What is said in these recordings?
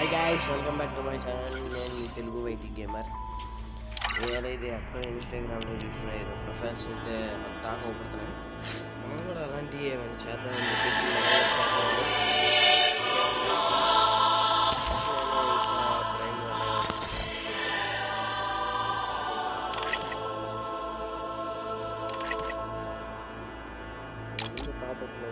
Hi guys, welcome back to my channel. నేను మీ Telugu YT gamer. ఏదైతే అక్కడ ఇన్స్టాగ్రామ్లో చూసిన ఏదో ప్రొఫైల్స్ అయితే దాకా అవుతున్నాయి. మనం కూడా అలాంటివి ఏమైనా చేద్దామని చెప్పేసి మనం కూడా చేద్దామని ప్రైమ్ టాపప్లో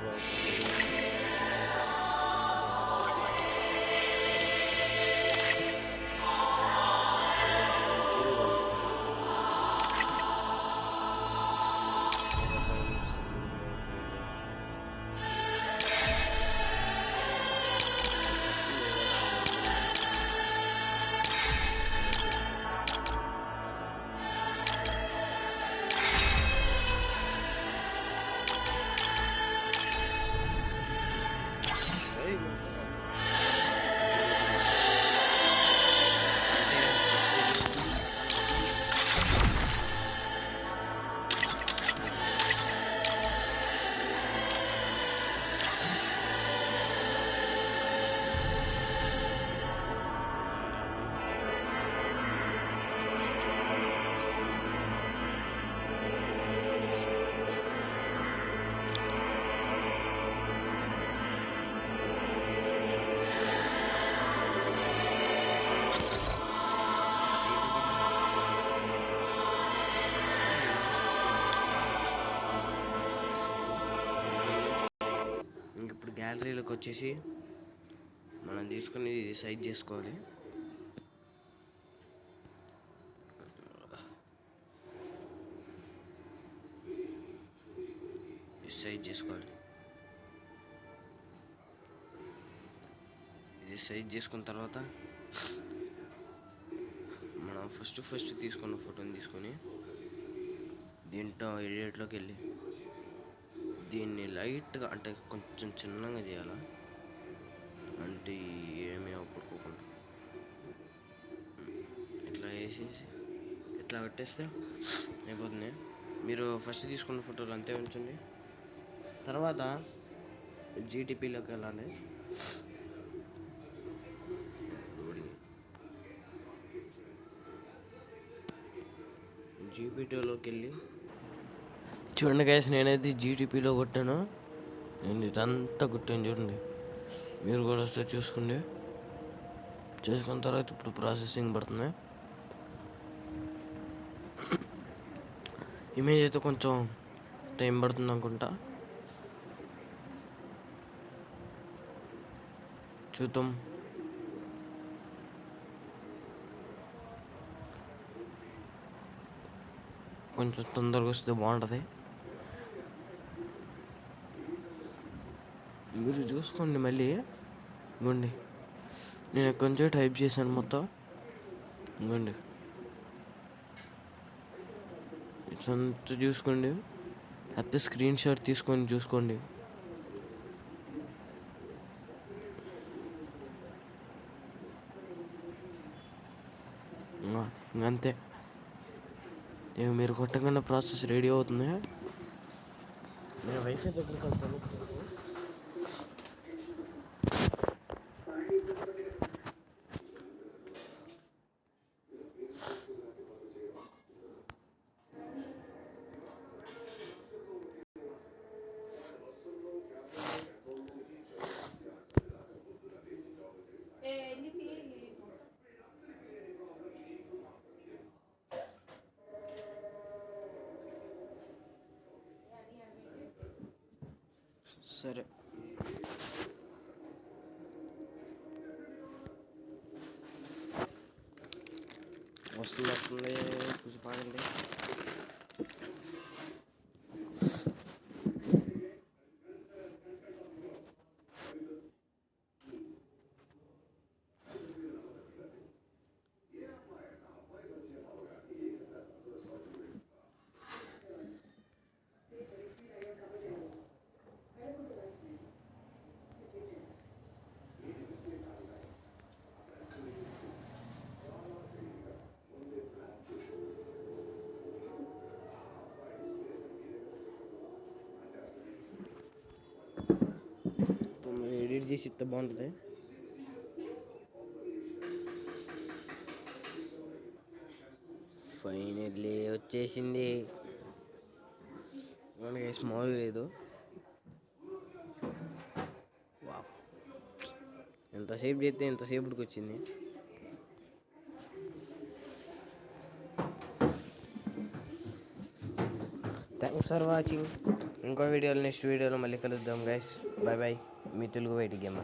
ఇప్పుడు గ్యాలరీలోకి వచ్చేసి మనం తీసుకుని ఇది సైజ్ చేసుకోవాలి. ఇది సైజ్ చేసుకున్న తర్వాత మనం ఫస్ట్ తీసుకున్న ఫోటోని తీసుకొని దీంట్లో ఎడిట్లోకి వెళ్ళి దీన్ని లైట్గా అంటే కొంచెం చిన్నగా చేయాలా, అంటే ఏమీ అవ్వకుండా ఇట్లా వేసేసి ఇట్లా పెట్టేస్తే అయిపోతుంది. మీరు ఫస్ట్ తీసుకున్న ఫోటోలు అంతే ఉంచండి. తర్వాత జీటీపీలోకి వెళ్ళాలి. జీపీటీలోకి వెళ్ళి చూడండి గైస్, నేనైతే జీటీపీలో కొట్టాను. నేను ఇదంతా కొట్టాను చూడండి. మీరు కూడా వస్తే చూసుకోండి. చేసుకున్న తర్వాత ఇప్పుడు ప్రాసెసింగ్ పడుతుంది. ఇమేజ్ అయితే కొంచెం టైం పడుతుంది అనుకుంటా, చూద్దాం. కొంచెం తొందరగా వస్తే బాగుంటుంది. మీరు చూసుకోండి. మళ్ళీ ఇవ్వండి, నేను ఎక్కడి నుంచో టైప్ చేశాను మొత్తం. ఇవ్వండి, ఇట్లంతా చూసుకోండి. లేకపోతే స్క్రీన్ షాట్ తీసుకొని చూసుకోండి. ఇంకంతే, మీరు కొట్టకుండా ప్రాసెస్ రెడీ అవుతుంది. నేను వైఫై దగ్గరికి వెళ్తాను. సరే, వస్తుంది చూసి పాడండి. ఎడిట్ చేసి ఇస్తే బాగుంటుంది. ఫైనల్లీ వచ్చేసింది. మనకి స్మాల్ లేదు. వావ్, ఎంతసేపు చేస్తే ఎంతసేపటికి వచ్చింది. Thanks for watching. ఇంకో వీడియోలో నెక్స్ట్ వీడియోలో మళ్ళీ కలుద్దాం గైస్. Bye bye. మీ తెలుగు వైట్ గేమర్.